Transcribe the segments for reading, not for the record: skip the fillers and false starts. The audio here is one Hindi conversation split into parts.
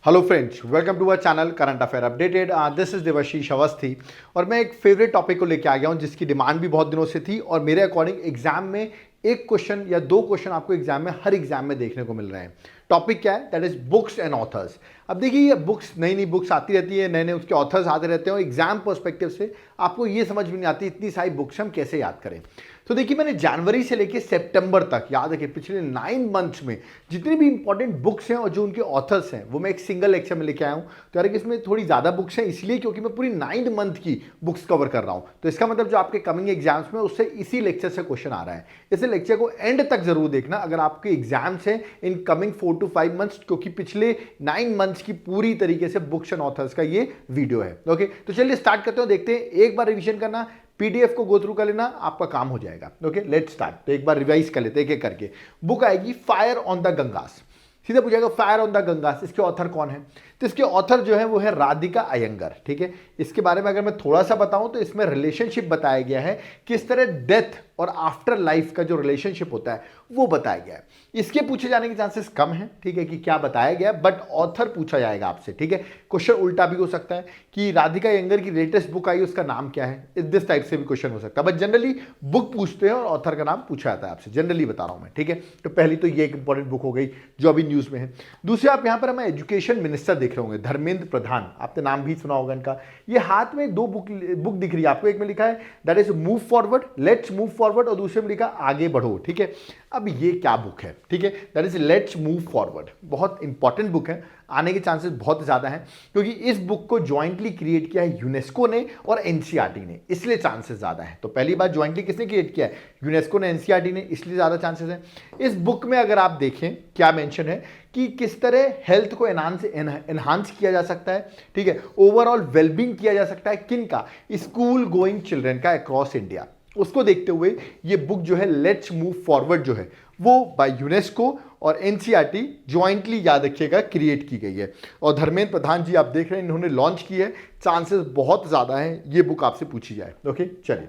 Hello friends, welcome to our channel current affair updated. This is Devashish Awasthi और मैं एक फेवरेट टॉपिक को लेके आ गया हूं जिसकी डिमांड भी बहुत दिनों से थी और मेरे अकॉर्डिंग एग्जाम में एक क्वेश्चन या दो क्वेश्चन आपको एग्जाम में हर एग्जाम में देखने को मिल रहे हैं। टॉपिक क्या है? That is books and authors. अब देखिए, ये बुक्स नई नई बुक्स आती रहती है, नए नए उसके ऑथर्स आते रहते हैं और एग्जाम पर्सपेक्टिव से आपको ये समझ में नहीं आती इतनी सारी बुक्स हम कैसे याद करें। तो देखिए, मैंने जनवरी से लेकर सितंबर तक, याद रखिए पिछले 9 मंथ्स में जितनी भी इंपॉर्टेंट बुक्स हैं और जो उनके ऑथर्स हैं वो मैं एक सिंगल लेक्चर में लेके आया हूँ। तो यार इसमें थोड़ी ज़्यादा बुक्स हैं इसलिए क्योंकि मैं पूरी 9 मंथ की बुक्स कवर कर रहा हूँ। तो इसका मतलब जो आपके कमिंग एग्जाम्स में उससे इसी लेक्चर से क्वेश्चन आ रहा है। इस लेक्चर को एंड तक जरूर देखना अगर आपके एग्जाम्स हैं इन कमिंग 4 to 5 मंथ्स, क्योंकि पिछले 9 मंथ्स की पूरी तरीके से बुक्स एंड ऑथर्स का ये वीडियो है। ओके, तो चलिए स्टार्ट करते हो। देखते हैं, एक बार रिवीजन करना, पीडीएफ को गो थ्रू कर लेना, आपका काम हो जाएगा। Okay, let's start. तो एक बार रिवाइज कर लेते हैं एक एक करके। बुक आएगी फायर ऑन द गंगास। सीधा पूछेगा फायर ऑन द गंगास, इसके ऑथर कौन है? तो इसके ऑथर जो है वो है राधिका अयंगर। ठीक है, इसके बारे में अगर मैं थोड़ा सा बताऊं तो इसमें रिलेशनशिप बताया गया है, किस तरह डेथ और आफ्टर लाइफ का जो रिलेशनशिप होता है वो बताया गया है। इसके पूछे जाने के चांसेस कम है, ठीक है, कि क्या बताया गया, बट ऑथर पूछा जाएगा आपसे। ठीक है, क्वेश्चन उल्टा भी हो सकता है कि राधिका अयंगर की लेटेस्ट बुक आई उसका नाम क्या है, इस दिस टाइप से भी क्वेश्चन हो सकता है। बट जनरली बुक पूछते हैं और ऑथर का नाम पूछा जाता है आपसे, जनरली बता रहा हूं मैं। ठीक है, तो पहली तो ये एक इंपॉर्टेंट बुक हो गई जो अभी न्यूज में है। दूसरे, आप यहां पर हमें एजुकेशन मिनिस्टर देख रहे होंगे, धर्मेंद्र प्रधान, आपने नाम भी सुना होगा इनका। ये हाथ में दो बुक दिख रही है आपको, एक में लिखा है that is move forward, let's move forward, और दूसरे में लिखा आगे बढ़ो। ठीक है, अब ये क्या बुक है? ठीक है, that is let's move forward. बहुत इंपॉर्टेंट बुक है, आने के चांसेस बहुत ज्यादा हैं क्योंकि इस बुक को ज्वाइंटली क्रिएट किया है यूनेस्को ने और एनसीईआरटी ने, इसलिए चांसेस ज्यादा है। तो पहली बार ज्वाइंटली किसने क्रिएट किया है? यूनेस्को ने, एनसीईआरटी ने, इसलिए ज्यादा चांसेस है। इस बुक में अगर आप देखें क्या मेंशन है कि किस तरह हेल्थ को एनहांस किया जा सकता है, ठीक है, ओवरऑल वेलबींग किया जा सकता है, किन का? स्कूल गोइंग चिल्ड्रन का अक्रॉस इंडिया। उसको देखते हुए ये बुक जो है लेट्स मूव फॉरवर्ड जो है वो बाय यूनेस्को और एनसीईआरटी ज्वाइंटली, याद रखिएगा, क्रिएट की गई है। और धर्मेंद्र प्रधान जी आप देख रहे हैं इन्होंने लॉन्च की है, चांसेस बहुत ज्यादा है ये बुक आपसे पूछी जाए। ओके, चलिए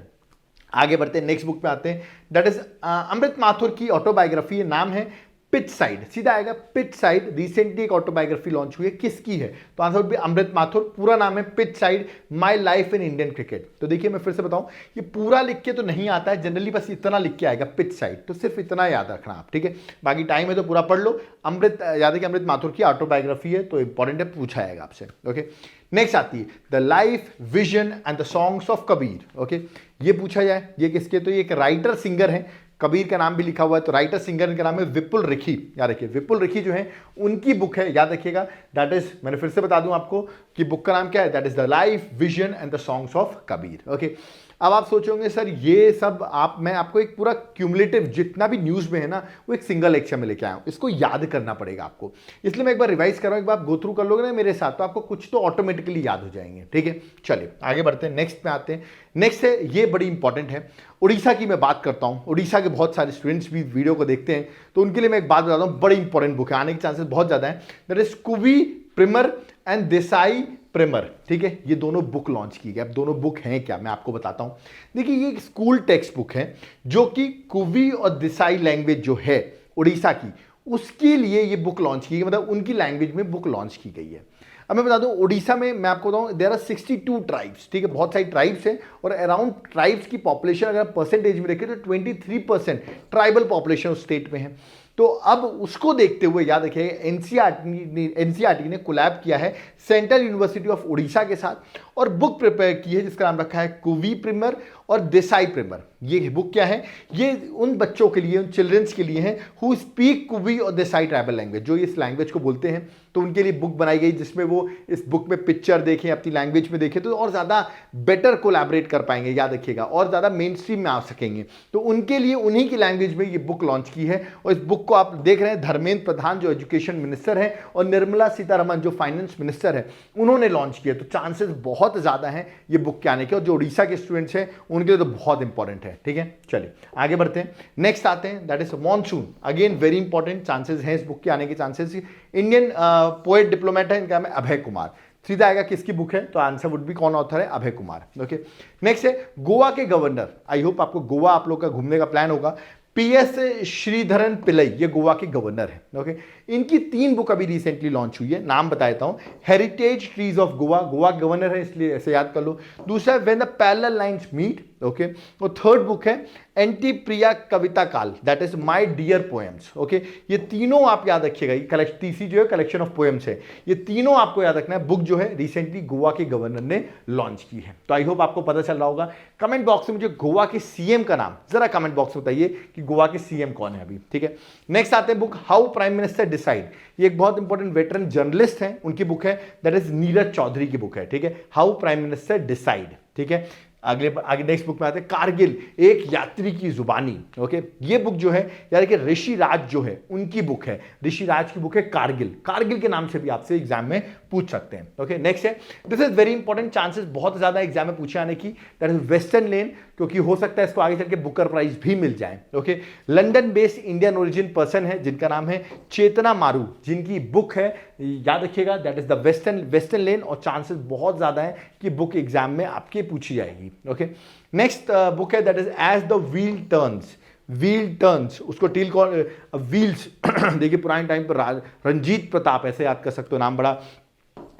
आगे बढ़ते हैं, नेक्स्ट बुक पे आते हैं। दैट इज अमृत माथुर की ऑटोबायोग्राफी है, नाम है पिच साइड। सीधा आएगा पिच साइड। रिसेंटली एक ऑटोबायोग्राफी लॉन्च हुई है, किसकी है? तो आंसर भी अमृत माथुर। पूरा नाम है pitch side my life in Indian cricket. तो देखिए, मैं फिर से बताऊं, ये पूरा लिख के तो नहीं आता है, जनरली बस इतना लिख के आएगा पिच साइड, तो सिर्फ इतना याद रखना आप। ठीक है, बाकी टाइम है तो पूरा पढ़ लो। अमृत, याद है कि अमृत माथुर की ऑटोबायोग्राफी है तो इंपॉर्टेंट है, पूछा जाएगा आपसे। ओके, नेक्स्ट आती है the life vision and the songs of Kabir. Okay, ये पूछा जाए ये किसके? तो ये एक राइटर सिंगर है, कबीर का नाम भी लिखा हुआ है, तो राइटर सिंगर का नाम है विपुल रिखी। याद रखिए, विपुल रिखी जो है उनकी बुक है, याद रखिएगा, दैट इज, मैंने फिर से बता दूं आपको कि बुक का नाम क्या है, that is the life vision and the songs of Kabir. Okay, अब आप सोचोगे सर ये सब मैं आपको एक पूरा क्यूमुलेटिव जितना भी न्यूज में है ना वो एक सिंगल लेक्चर में लेके आया हूं, इसको याद करना पड़ेगा आपको, इसलिए मैं एक बार रिवाइज कर रहा हूं, एक बार गो थ्रू कर लोगे ना मेरे साथ तो आपको कुछ तो ऑटोमेटिकली याद हो जाएंगे। ठीक है, चलिए आगे बढ़ते हैं, नेक्स्ट पे आते हैं। नेक्स्ट है, ये बड़ी इंपॉर्टेंट है, उड़ीसा की मैं बात करता हूं। उड़ीसा के बहुत सारे स्टूडेंट्स भी वीडियो को देखते हैं तो उनके लिए मैं एक बात बताता हूं, बड़ी इंपॉर्टेंट बुक है, आने के चांसेस बहुत ज्यादा है। That is Kuvi primer and Desia primer. ठीक है, ये दोनों बुक लॉन्च की गई। अब दोनों बुक हैं क्या, मैं आपको बताता हूं। देखिए, ये एक स्कूल टेक्स्ट बुक है जो कि कुवी और देसाई लैंग्वेज जो है उड़ीसा की, उसके लिए ये बुक लॉन्च की गई, मतलब उनकी लैंग्वेज में बुक लॉन्च की गई है। अब मैं बता दूं, उड़ीसा में मैं आपको बताऊं देयर आर 62 ट्राइब्स। ठीक है, बहुत सारी ट्राइब्स हैं और अराउंड ट्राइब्स की पॉपुलेशन अगर परसेंटेज में देखें तो 23% ट्राइबल पॉपुलेशन उस स्टेट में है। तो अब उसको देखते हुए याद रखिए, एनसीईआरटी ने कोलैब किया है सेंट्रल यूनिवर्सिटी ऑफ उड़ीसा के साथ और बुक प्रिपेयर की है जिसका नाम रखा है कुवी प्रिमर और देसाई प्रिमर। ये बुक क्या है? ये उन बच्चों के लिए, उन चिल्ड्रंस के लिए है हु स्पीक कुवी और देसाई ट्राइबल लैंग्वेज, जो इस लैंग्वेज को बोलते हैं। तो उनके लिए बुक बनाई गई जिसमें वो इस बुक में पिक्चर देखें, अपनी लैंग्वेज में देखें तो और ज़्यादा बेटर कोलैबोरेट कर पाएंगे, याद रखिएगा, और ज़्यादा मेन स्ट्रीम में आ सकेंगे। तो उनके लिए उन्हीं की लैंग्वेज में ये बुक लॉन्च की है और इस बुक को आप देख रहे हैं धर्मेंद्र प्रधान जो एजुकेशन मिनिस्टर है और निर्मला सीतारमण जो फाइनेंस मिनिस्टर है, उन्होंने लॉन्च किया। तो चांसेस बहुत ज़्यादा हैं ये बुक के आने के, और जो उड़ीसा के स्टूडेंट्स हैं उनके लिए तो बहुत इंपॉर्टेंट है। ठीक है, चलिए आगे बढ़ते हैं, नेक्स्ट आते हैं, that is monsoon. Again very important chances हैं इस बुक के आने के चांसेस। इंडियन पोएट डिप्लोमेट है, इनका नाम है अभय कुमार। सीधा आएगा किसकी बुक है, तो आंसर वुड बी कौन ऑथर है? अभय कुमार। ओके, नेक्स्ट है गोवा के गवर्नर। आई होप आपको गोवा आप लोग का घूमने का प्लान होगा। PS श्रीधरन पिल्लई, ये गोवा के गवर्नर है। ओके, इनकी 3 बुक अभी रिसेंटली लॉन्च हुई है, नाम बता देता हूं। Heritage trees of Goa, Goa governor है इसलिए ऐसे याद कर लो। दूसरा when the parallel lines meet, okay. और थर्ड बुक है एंटी प्रिया कविता काल, that is my dear poems. Okay, ये तीनों आप याद रखिएगा। ये तीसरी जो है कलेक्शन ऑफ पोएम्स है, ये तीनों आपको याद रखना है। बुक जो है रिसेंटली गोवा के गवर्नर ने लॉन्च की है। तो आई होप आपको पता चल रहा होगा। कमेंट बॉक्स में मुझे गोवा के सीएम का नाम जरा कमेंट बॉक्स में बताइए कि गोवा के सीएम कौन है अभी, ठीक है। नेक्स्ट आते हैं book how prime minister decide, ये एक बहुत इंपॉर्टेंट वेटरन जर्नलिस्ट हैं, उनकी बुक है, दैट इज नीरज चौधरी की बुक है, ठीक है, हाउ प्राइम मिनिस्टर डिसाइड, ठीक है। आगे नेक्स्ट बुक में आते हैं कारगिल एक यात्री की जुबानी। ओके, ये बुक जो है यार कि ऋषि राज जो है उनकी बुक है, ऋषि राज की बुक है कारगिल। कारगिल के नाम से भी आपसे एग्जाम में पूछ सकते हैं। ओके, नेक्स्ट है, this is very important, chances बहुत ज्यादा एग्जाम में पूछे आने की, दैट इज वेस्टर्न लेन, क्योंकि हो सकता है इसको आगे चल के बुकर प्राइज भी मिल जाए। Okay, London based Indian origin person है जिनका नाम है चेतना मारू, जिनकी बुक है याद रखिएगा दैट इज द वेस्टर्न लेन, और चांसेस बहुत ज्यादा है कि बुक एग्जाम में आपके पूछी जाएगी। ओके, नेक्स्ट बुक है that is as the wheel turns, उसको टील कॉल व्हील्स देखिए पुराने टाइम पर रंजीत प्रताप, ऐसे याद कर सकते हो, नाम बड़ा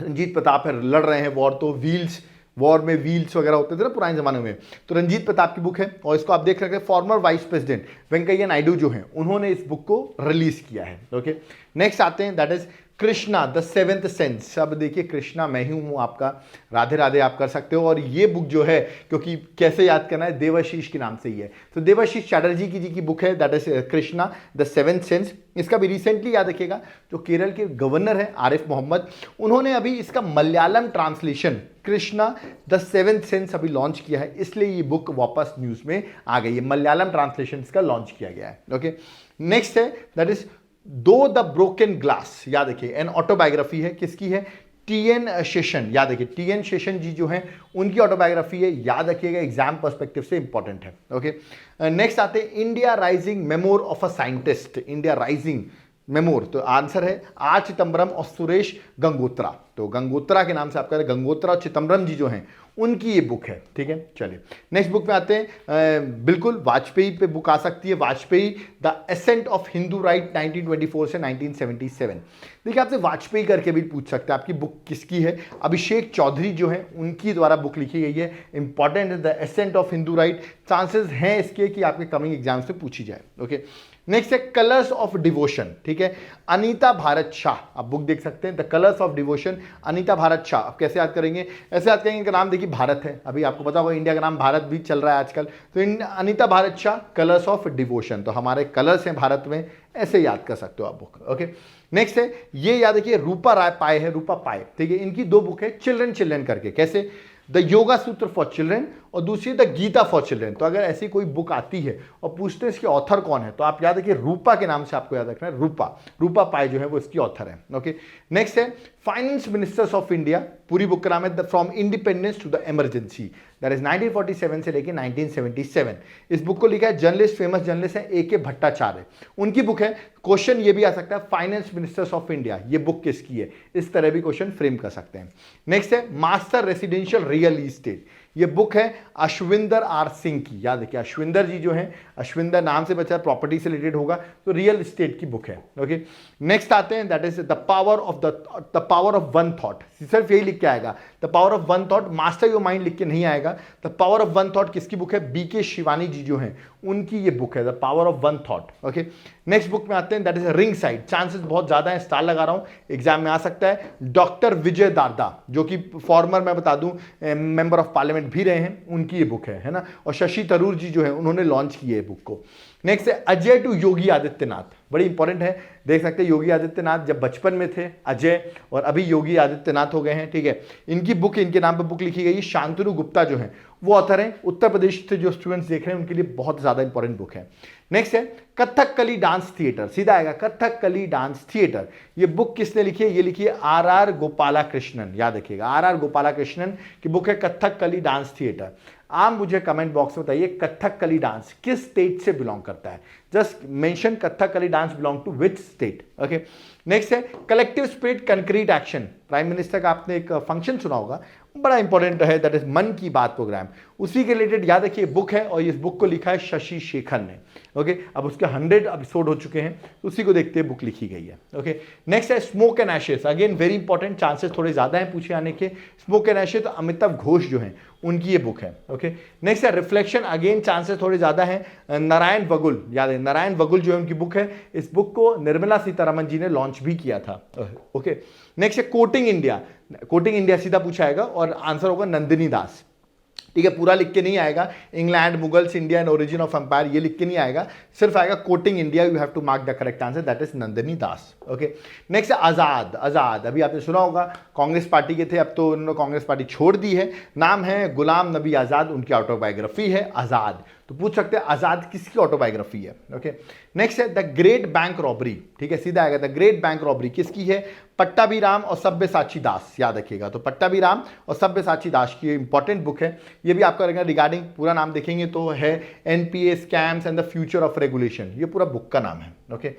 रंजीत प्रताप है, लड़ रहे हैं वॉर, तो व्हील्स, वॉर में व्हील्स वगैरह होते थे ना पुराने जमाने में, तो रंजीत प्रताप की बुक है। और इसको आप देख सकते हैं farmer vice president Venkaiah Naidu जो हैं उन्होंने इस बुक को रिलीज किया है। ओके, नेक्स्ट आते हैं that is Krishna the seventh sense. अब देखिए कृष्णा मैं ही हूं आपका, राधे राधे आप कर सकते हो। और ये बुक जो है, क्योंकि कैसे याद करना है, देवाशीष के नाम से ही है, तो देवाशीष चैटर्जी की जी की बुक है that is Krishna the seventh sense. इसका भी रिसेंटली याद रखिएगा जो केरल के गवर्नर है आरिफ मोहम्मद, उन्होंने अभी इसका Malayalam translation Krishna the seventh sense अभी लॉन्च किया है, इसलिए ये बुक वापस न्यूज में आ गई है, मलयालम ट्रांसलेशन इसका लॉन्च किया गया है। ओके, नेक्स्ट है दैट इज दो द ब्रोकन ग्लास, याद रखिए एन ऑटोबायोग्राफी है, किसकी है, टीएन शेषन, याद रखिए टीएन शेषन जी जो हैं उनकी ऑटोबायोग्राफी है, याद रखिएगा एग्जाम पर्सपेक्टिव से इंपॉर्टेंट है। ओके, नेक्स्ट आते हैं India rising memoir of a scientist, India rising memoir, तो आंसर है आर चिदम्बरम और सुरेश गंगोत्रा, तो गंगोत्रा के नाम से आपका गंगोत्रा और चिदम्बरम जी जो हैं उनकी ये बुक है, ठीक है। चलिए नेक्स्ट बुक में आते हैं, बिल्कुल वाजपेयी पे बुक आ सकती है, Vajpayee the ascent of Hindu right 1924 से 1977। देखिए आपसे वाजपेयी करके भी पूछ सकते हैं, आपकी बुक किसकी है, अभिषेक चौधरी जो है उनकी द्वारा बुक लिखी गई है, इंपॉर्टेंट है the ascent of Hindu right, chances हैं इसके कि आपके कमिंग एग्जाम से पूछी जाए। ओके, नेक्स्ट है कलर्स ऑफ डिवोशन, ठीक है, अनीता भारत शाह, आप बुक देख सकते हैं the colours of devotion, Anita Bharat Shah. आप कैसे याद करेंगे, ऐसे याद करेंगे, इनका नाम देखिए भारत है, अभी आपको पता होगा इंडिया का नाम भारत भी चल रहा है आजकल, तो Anita Bharat Shah colours of devotion, तो हमारे कलर्स हैं भारत में, ऐसे याद कर सकते हो आप बुक। ओके, नेक्स्ट है ये याद रखिए रूपा राय पाय है, रूपा पाय, ठीक है, इनकी 2 बुक है चिल्ड्रन करके, कैसे, द योगा सूत्र फॉर चिल्ड्रन और दूसरी द गीता फॉर चिल्ड्रन। तो अगर ऐसी कोई बुक आती है और पूछते हैं इसके ऑथर कौन है, तो आप याद रखिए रूपा के नाम से आपको याद रखना है, रूपा पाय जो है वो इसकी ऑथर है। ओके, नेक्स्ट है फाइनेंस मिनिस्टर्स ऑफ इंडिया, पूरी बुक का नाम है from independence to the emergency, that is 1947 से लेके 1977। इस बुक को लिखा है जर्नलिस्ट, फेमस जर्नलिस्ट है ए के भट्टाचार्य, उनकी बुक है। क्वेश्चन ये भी आ सकता है फाइनेंस मिनिस्टर्स ऑफ इंडिया, ये बुक किसकी है, इस तरह भी क्वेश्चन फ्रेम कर सकते हैं। नेक्स्ट है मास्टर रेसिडेंशियल रियल इस्टेट, ये बुक है अश्विंदर आर सिंह की, याद रखिए अश्विंदर जी जो हैं, अश्विंदर नाम से बचा, प्रॉपर्टी से रिलेटेड होगा, तो रियल एस्टेट की बुक है। ओके, नेक्स्ट आते हैं that is the power of one thought, सिर्फ यही लिख के आएगा the power of one thought, master your mind लिख के नहीं आएगा। The power of one thought किसकी बुक है, बीके शिवानी जी जो हैं उनकी ये बुक है the power of one thought. Okay, next book में आते हैं that is ring side, chances बहुत ज्यादा है, स्टार लगा रहा हूं, एग्जाम में आ सकता है। डॉक्टर विजय दादा जो कि फॉर्मर मैं बता दूं मेंबर ऑफ पार्लियामेंट भी रहे हैं, उनकी ये बुक है ना, और शशि थरूर जी जो है उन्होंने लॉन्च की है बुक को। नेक्स्ट है अजय टू योगी आदित्यनाथ, बड़ी इंपॉर्टेंट है, देख सकते हैं योगी आदित्यनाथ जब बचपन में थे अजय, और अभी योगी आदित्यनाथ हो गए हैं, ठीक है। इनकी बुक, इनके नाम पर बुक लिखी गई है, शांतनु गुप्ता जो है वो ऑथर हैं, उत्तर प्रदेश से जो स्टूडेंट्स देख रहे हैं उनके लिए बहुत ज्यादा इंपॉर्टेंट बुक है। नेक्स्ट है कथकली डांस थिएटर, सीधा आएगा कथकली डांस थिएटर, ये बुक किसने लिखी है, ये लिखी है आर गोपालाकृष्णन, याद रखिएगा आर गोपालाकृष्णन की बुक है कथकली डांस थिएटर। आप मुझे कमेंट बॉक्स में बताइए कथकली डांस किस स्टेट से बिलोंग करता है, just mention Kathakali dance belong to which state. Okay, next है collective spirit concrete action, prime minister का आपने एक फंक्शन सुना होगा, बड़ा इंपॉर्टेंट है, दैट इज मन की बात प्रोग्राम, उसी के रिलेटेड याद रखिए बुक है, और इस बुक को लिखा है शशि शेखर ने। ओके, अब उसके 100 एपिसोड हो चुके हैं, उसी को देखते हैं बुक लिखी गई है। ओके, नेक्स्ट है smoke and ashes, again very important, chances थोड़े ज्यादा हैं पूछे आने के। स्मोक एंड एशेस तो अमिताभ घोष जो हैं उनकी ये बुक है। ओके, नेक्स्ट है रिफ्लेक्शन, अगेन चांसेस थोड़े ज्यादा हैं, नारायण वगुल, याद है नारायण वगुल जो है उनकी बुक है। इस बुक को निर्मला सीतारमन जी ने लॉन्च भी किया था। ओके, नेक्स्ट है कोटिंग इंडिया, कोटिंग इंडिया सीधा पूछा आएगा और आंसर होगा नंदिनी दास। ठीक है, पूरा लिख के नहीं आएगा, England, Mughals, India and origin of empire ये लिख के नहीं आएगा, सिर्फ आएगा quoting India, you have to mark the correct answer, that is Nandini Das. Okay, next है आजाद, आजाद अभी आपने सुना होगा, कांग्रेस पार्टी के थे, अब तो उन्होंने कांग्रेस पार्टी छोड़ दी है। नाम है गुलाम नबी आजाद, उनकी ऑटोबायोग्राफी है आजाद, तो पूछ सकते हैं आजाद किसकी ऑटोबायोग्राफी है। ओके, नेक्स्ट है द ग्रेट बैंक रॉबरी, ठीक है सीधा आएगा, द ग्रेट बैंक रॉबरी किसकी है, पट्टाभीराम और सब्यसाची दास, याद रखिएगा। तो पट्टाभीराम और सब्यसाची दास की इंपॉर्टेंट बुक है, ये भी आपका रहेगा रिगार्डिंग, पूरा नाम देखेंगे तो है NPA scams and the future of regulation, ये पूरा बुक का नाम है। ओके,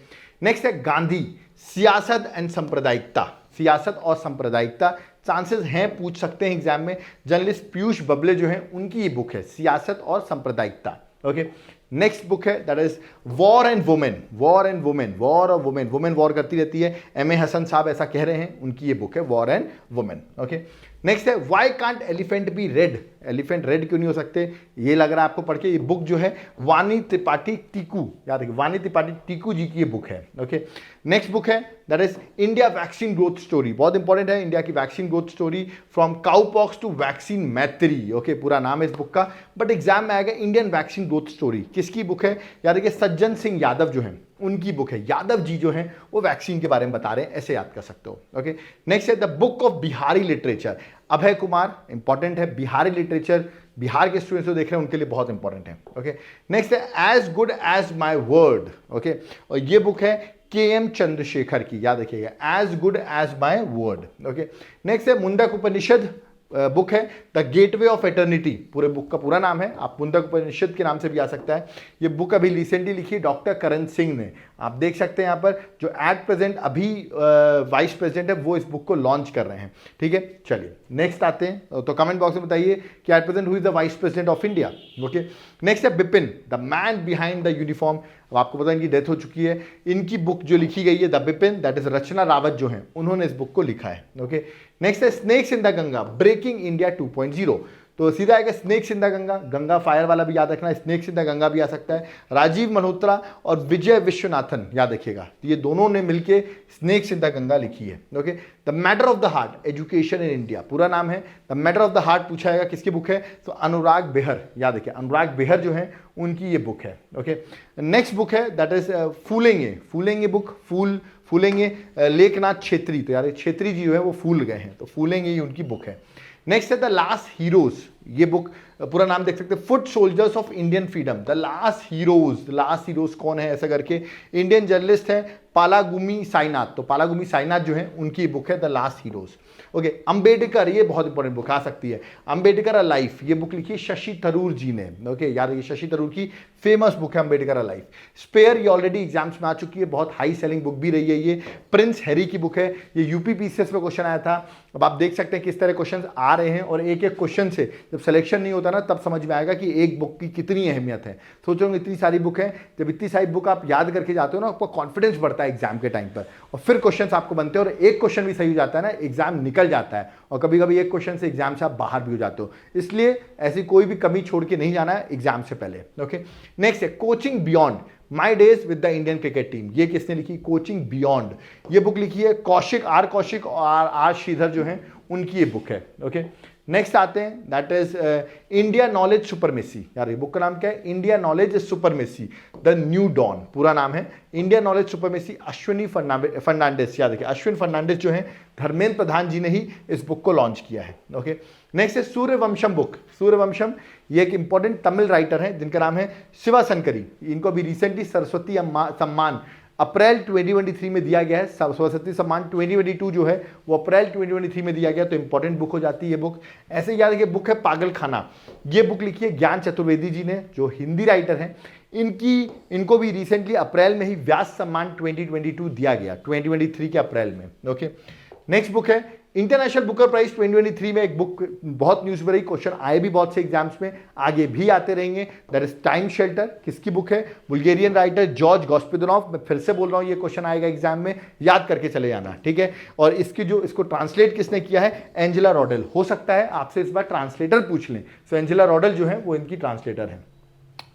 नेक्स्ट है गांधी, सियासत एंड सांप्रदायिकता, सियासत और सांप्रदायिकता चांसेस हैं पूछ सकते हैं एग्जाम में, जर्नलिस्ट पीयूष बबले जो हैं उनकी ये बुक है सियासत और सांप्रदायिकता। ओके, नेक्स्ट बुक है that is war and women, war and women, war और वुमेन, वुमेन वॉर करती रहती है, एम.ए. हसन साहब ऐसा कह रहे हैं, उनकी ये बुक है war and women. Okay, next है why can't elephant be red, elephant red क्यों नहीं हो सकते, ये लग रहा है आपको पढ़ के, ये बुक जो है वानी त्रिपाठी टीकू, याद रखिए वानी त्रिपाठी टीकू जी की ये बुक है। ओके, नेक्स्ट बुक है that is India vaccine growth story, बहुत इंपॉर्टेंट है, इंडिया की vaccine growth story from cowpox to vaccine Maitri. Okay, पूरा नाम है इस बुक का, बट एग्जाम में आएगा इंडियन वैक्सीन ग्रोथ स्टोरी, किसकी बुक है, याद रखिए सज्जन सिंह यादव जो है उनकी बुक है, यादव जी जो हैं वो वैक्सीन के बारे में बता रहे हैं, ऐसे याद कर सकते हो। ओके, नेक्स्ट है the book of Bihari literature, Abhay Kumar, important है, बिहारी लिटरेचर बिहार के स्टूडेंट्स जो देख रहे हैं उनके लिए बहुत इंपॉर्टेंट है। ओके, नेक्स्ट है as good as my word, okay, और ये बुक है के.एम. चंद्रशेखर की, याद रखिएगा as good as my word. Okay, next है मुंडक उपनिषद बुक है द गेटवे ऑफ एटर्निटी, पूरे बुक का पूरा नाम है, आप मुंडक उपनिषद के नाम से भी आ सकता है। ये बुक अभी रिसेंटली लिखी डॉक्टर करण सिंह ने, आप देख सकते हैं यहाँ पर जो एट प्रेजेंट अभी वाइस प्रेसिडेंट है वो इस बुक को लॉन्च कर रहे हैं। ठीक है, चलिए नेक्स्ट आते हैं, तो कमेंट बॉक्स में बताइए कि at present who is the vice president of India. Okay, next है Bipin the man behind the uniform, अब आपको पता है इनकी डेथ हो चुकी है, इनकी बुक जो लिखी गई है the Bipin, that is Rachna Rawat जो है उन्होंने इस बुक को लिखा है। ओके, नेक्स्ट है snakes in the Ganga breaking India 2.0, तो सीधा आएगा snakes in the Ganga, Ganga fire वाला भी याद रखना है, स्नेक्स इन द गंगा भी आ सकता है। राजीव मल्होत्रा और विजय विश्वनाथन, याद रखिएगा, तो ये दोनों ने मिलके स्नेक्स इन द गंगा लिखी है। Okay, the matter of the heart education in India, पूरा नाम है the matter of the heart, पूछा जाएगा किसकी बुक है, तो अनुराग बेहर, याद रखिए अनुराग बेहर जो है उनकी ये बुक है। ओके, नेक्स्ट बुक है that is Phoolenge, Phoolenge book, Phoolenge Lekhnath Chhetri, तो यार छेत्री जी जो है वो फूल गए हैं, तो फूलेंगे ये उनकी बुक है। नेक्स्ट है द लास्ट हीरोज, ये बुक पूरा नाम देख सकते हैं foot soldiers of Indian freedom, the last heroes कौन है ऐसा करके, इंडियन जर्नलिस्ट है पालागुमी साईनाथ, तो पालागुमी साईनाथ जो है उनकी बुक है the last heroes. Okay, Ambedkar, ये बहुत इंपॉर्टेंट बुक आ सकती है, अंबेडकर अ लाइफ, ये बुक लिखी शशि थरूर जी ने। ओके, यार ये शशि थरूर की फेमस बुक है अंबेडकर अ लाइफ। स्पेयर, ये ऑलरेडी एग्जाम्स में आ चुकी है, बहुत हाई सेलिंग बुक भी रही है ये। प्रिंस हैरी की बुक है, ये यूपी पीसीएस में क्वेश्चन आया था, अब आप देख सकते हैं किस तरह क्वेश्चन आ रहे हैं, और एक एक क्वेश्चन से जब सिलेक्शन नहीं होता ना तब समझ में आएगा कि एक बुक की कितनी अहमियत है। सोचो इतनी सारी बुक है, जब इतनी सारी बुक आप याद करके जाते हो ना आपको कॉन्फिडेंस बढ़ता है एग्जाम के टाइम पर, और फिर क्वेश्चन आपको बनते हैं, और एक क्वेश्चन भी सही हो जाता है ना एग्जाम निकल जाता है, और कभी कभी एक क्वेश्चन से एग्जाम से आप बाहर भी हो जाते हो, इसलिए ऐसी कोई भी कमी छोड़ के नहीं जाना है एग्जाम से पहले। ओके, नेक्स्ट है coaching beyond my days with the Indian cricket team, ये किसने लिखी, कोचिंग बियॉन्ड, ये बुक लिखी है कौशिक और आर श्रीधर जो है उनकी ये बुक है। ओके, नेक्स्ट आते हैं that is India knowledge supremacy, यार ये बुक का नाम क्या है, India knowledge supremacy the new dawn, पूरा नाम है India knowledge supremacy, Ashwini Fernandes, याद रखिए अश्विन फर्नांडिस जो है धर्मेंद्र प्रधान जी ने ही इस बुक को लॉन्च किया है। ओके, नेक्स्ट है सूर्यवंशम बुक, सूर्यवंशम ये एक इंपॉर्टेंट तमिल राइटर है जिनका नाम है शिवा शंकरी, इनको भी रिसेंटली सरस्वती सम्मान अप्रैल 2023 में दिया गया है, सरस्वती सम्मान 2022 जो है वो अप्रैल 2023 में दिया गया, तो इंपॉर्टेंट बुक हो जाती है ये बुक। ऐसे याद रखिए बुक है पागल खाना, ये बुक लिखी है ज्ञान चतुर्वेदी जी ने जो हिंदी राइटर हैं, इनको भी रिसेंटली अप्रैल में ही व्यास सम्मान 2022 दिया गया, 2023 के अप्रैल में। ओके, नेक्स्ट बुक है इंटरनेशनल बुकर प्राइज 2023 में एक बुक बहुत न्यूज में रही, क्वेश्चन आए भी बहुत से एग्जाम्स में, आगे भी आते रहेंगे। That is time shelter. किसकी बुक है? Bulgarian writer George Gospodinov. मैं फिर से बोल रहा हूं, ये क्वेश्चन आएगा एग्जाम में, याद करके चले जाना, ठीक है। और इसको ट्रांसलेट किसने किया है? एंजेला रॉडेल। हो सकता है आपसे इस बार ट्रांसलेटर पूछ लें, सो एंजेला रॉडेल जो है वो इनकी ट्रांसलेटर है।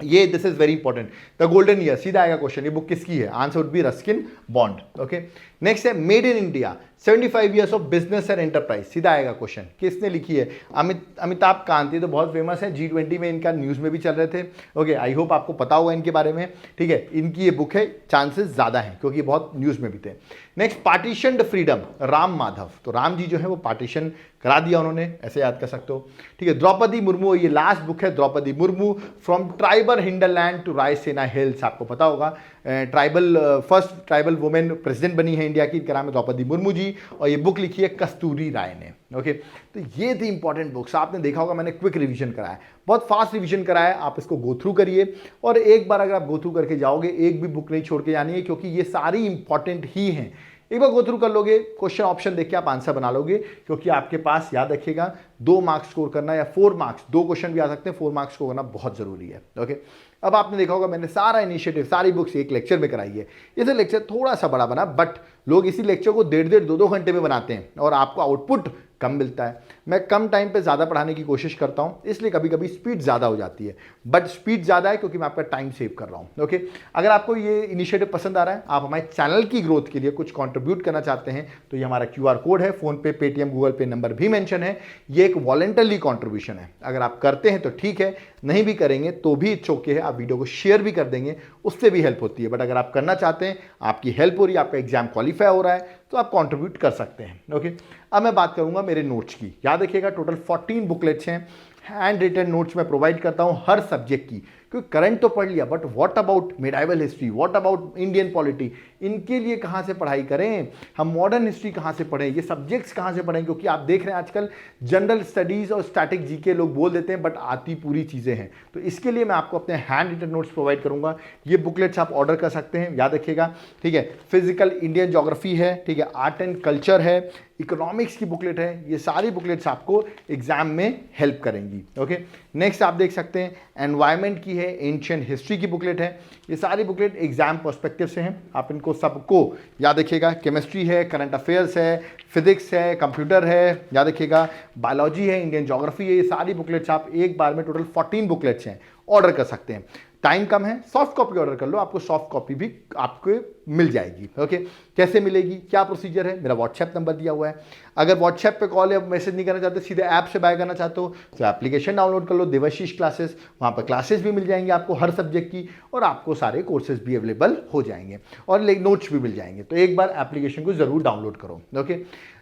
ये this is very important. The golden year, सीधा आएगा क्वेश्चन, ये बुक किसकी है? Answer would be Ruskin Bond. Okay, next है made in India 75 years of business and enterprise. सीधा आएगा क्वेश्चन, किसने लिखी है? अमिताभ कांत। तो बहुत फेमस है, G20 में इनका न्यूज़ में भी चल रहे थे। ओके, आई होप आपको पता होगा इनके बारे में, ठीक है। इनकी ये बुक है, चांसेस ज़्यादा हैं क्योंकि बहुत न्यूज़ में भी थे। Next, partitioned freedom, Ram Madhav. तो राम जी जो है वो पार्टीशन करा दिया उन्होंने, ऐसे याद कर सकते हो, ठीक है। द्रौपदी मुर्मू, ये लास्ट बुक है Draupadi Murmu, from tribal hinterland to Raisina hills. आपको पता होगा फर्स्ट ट्राइबल वुमेन प्रेसिडेंट बनी है इंडिया की, इनका नाम है द्रौपदी मुर्मू जी, और ये बुक लिखी है कस्तूरी राय ने। ओके, तो ये थी इंपॉर्टेंट बुक्स। आपने देखा होगा मैंने क्विक रिवीजन कराया, बहुत फास्ट रिवीजन कराया, आप इसको गो थ्रू करिए। और एक बार अगर आप गो थ्रू करके जाओगे, एक भी बुक नहीं छोड़ के जानी है, क्योंकि ये सारी इंपॉर्टेंट ही हैं। एक बार गो थ्रू कर लोगे, क्वेश्चन ऑप्शन देख के आप आंसर बना लोगे, क्योंकि आपके पास, याद रखिएगा, 2 मार्क्स स्कोर करना या 4 मार्क्स, 2 क्वेश्चन भी आ सकते हैं, 4 मार्क्स स्कोर करना बहुत जरूरी है। ओके, अब आपने देखा होगा मैंने सारा इनिशिएटिव, सारी बुक्स एक लेक्चर में कराई है। ये लेक्चर थोड़ा सा बड़ा बना, बट लोग इसी लेक्चर को 1.5 2 घंटे में बनाते हैं और आपको आउटपुट कम मिलता है। मैं कम टाइम पे ज़्यादा पढ़ाने की कोशिश करता हूं, इसलिए कभी कभी स्पीड ज़्यादा हो जाती है, बट स्पीड ज़्यादा है क्योंकि मैं आपका टाइम सेव कर रहा हूं। ओके, अगर आपको ये इनिशिएटिव पसंद आ रहा है, आप हमारे चैनल की ग्रोथ के लिए कुछ कंट्रीब्यूट करना चाहते हैं, तो ये हमारा QR कोड है, फोन पे, पेटीएम, गूगल पे नंबर भी मेंशन है। ये एक वॉलंटरी कंट्रीब्यूशन है, अगर आप करते हैं तो ठीक है, नहीं भी करेंगे तो भी इट्स ओके है। आप वीडियो को शेयर भी कर देंगे, उससे भी हेल्प होती है। बट अगर आप करना चाहते हैं, आपकी हेल्प हो रही है, आपका एग्जाम क्वालिफाई हो रहा है, तो आप कंट्रीब्यूट कर सकते हैं। ओके, अब मैं बात करूंगा मेरे नोट्स की। याद रखिएगा, टोटल 14 बुकलेट्स हैं, हैंड रिटन नोट्स मैं प्रोवाइड करता हूं हर सब्जेक्ट की, क्योंकि करंट तो पढ़ लिया, but what about medieval history, what about Indian polity, इनके लिए कहाँ से पढ़ाई करें हम? मॉडर्न हिस्ट्री कहाँ से पढ़ें? ये सब्जेक्ट्स कहाँ से पढ़ें? क्योंकि आप देख रहे हैं आजकल जनरल स्टडीज़ और स्टैटिक जीके लोग बोल देते हैं, बट आती पूरी चीज़ें हैं। तो इसके लिए मैं आपको अपने हैंड रिटन नोट्स प्रोवाइड करूंगा। ये बुकलेट्स आप ऑर्डर कर सकते हैं, याद रखिएगा, ठीक है। फिजिकल इंडियन ज्योग्राफी है, ठीक है, आर्ट एंड कल्चर है, इकोनॉमिक्स की बुकलेट है, ये सारी बुकलेट्स आपको एग्जाम में हेल्प करेंगी। ओके, नेक्स्ट आप देख सकते हैं एनवायरनमेंट की है, एंशिएंट हिस्ट्री की बुकलेट है। ये सारी बुकलेट एग्जाम पर्सपेक्टिव से हैं, आप इनको सबको याद रखिएगा। केमिस्ट्री है, करंट अफेयर्स है, फिजिक्स है, कंप्यूटर है, याद रखिएगा, बायोलॉजी है, इंडियन ज्योग्राफी है। ये सारी बुकलेट्स आप एक बार में, टोटल 14 बुकलेट्स हैं, ऑर्डर कर सकते हैं। टाइम कम है, सॉफ्ट कॉपी ऑर्डर कर लो, आपको सॉफ्ट कॉपी भी आपको मिल जाएगी। ओके, कैसे मिलेगी, क्या प्रोसीजर है? मेरा व्हाट्सएप नंबर दिया हुआ है। अगर व्हाट्सएप पे कॉल या मैसेज नहीं करना चाहते, सीधे ऐप से बाय करना चाहते हो, तो एप्लीकेशन डाउनलोड कर लो, देवाशीष क्लासेस, वहाँ पर क्लासेस भी मिल जाएंगी आपको हर सब्जेक्ट की, और आपको सारे कोर्सेज भी अवेलेबल हो जाएंगे और नोट्स भी मिल जाएंगे। तो एक बार एप्लीकेशन को जरूर डाउनलोड करो। ओके,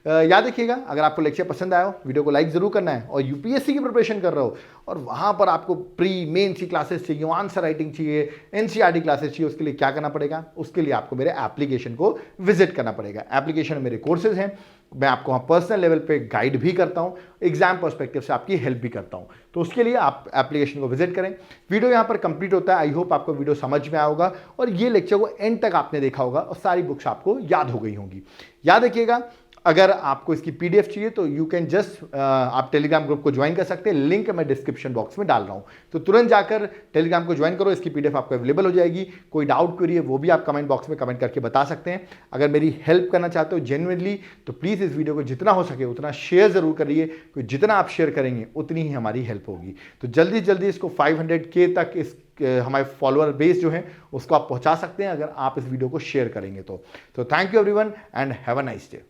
याद रखिएगा, अगर आपको लेक्चर पसंद आया हो, वीडियो को लाइक जरूर करना है। और यूपीएससी की प्रिपरेशन कर रहे हो और वहाँ पर आपको प्री मेन सी क्लासेस चाहिए, आंसर राइटिंग चाहिए, एनसीईआरटी क्लासेस चाहिए, उसके लिए क्या करना पड़ेगा? उसके लिए आपको मेरे एप्लीकेशन को विजिट करना पड़ेगा। एप्लीकेशन में मेरे कोर्सेज हैं, मैं आपको वहाँ पर्सनल लेवल पे गाइड भी करता हूँ, एग्जाम पर्सपेक्टिव से आपकी हेल्प भी करता हूँ। तो उसके लिए आप एप्लीकेशन को विजिट करें। वीडियो यहाँ पर कंप्लीट होता है। आई होप आपको वीडियो समझ में आया होगा और ये लेक्चर को एंड तक आपने देखा होगा और सारी बुक्स आपको याद हो गई होंगी। याद रखिएगा, अगर आपको इसकी पीडीएफ चाहिए तो यू कैन जस्ट आप टेलीग्राम ग्रुप को ज्वाइन कर सकते हैं, लिंक मैं डिस्क्रिप्शन बॉक्स में डाल रहा हूं, तो तुरंत जाकर टेलीग्राम को ज्वाइन करो, इसकी पीडीएफ आपको अवेलेबल हो जाएगी। कोई डाउट क्वेरी है वो भी आप कमेंट बॉक्स में कमेंट करके बता सकते हैं। अगर मेरी हेल्प करना चाहते हो जेन्युइनली, तो प्लीज़ इस वीडियो को जितना हो सके उतना शेयर जरूर करिए, क्योंकि जितना आप शेयर करेंगे उतनी ही हमारी हेल्प होगी। तो जल्दी जल्दी इसको 500K तक इस हमारे फॉलोअर बेस जो है उसको आप पहुंचा सकते हैं अगर आप इस वीडियो को शेयर करेंगे तो thank you everyone and have a nice day.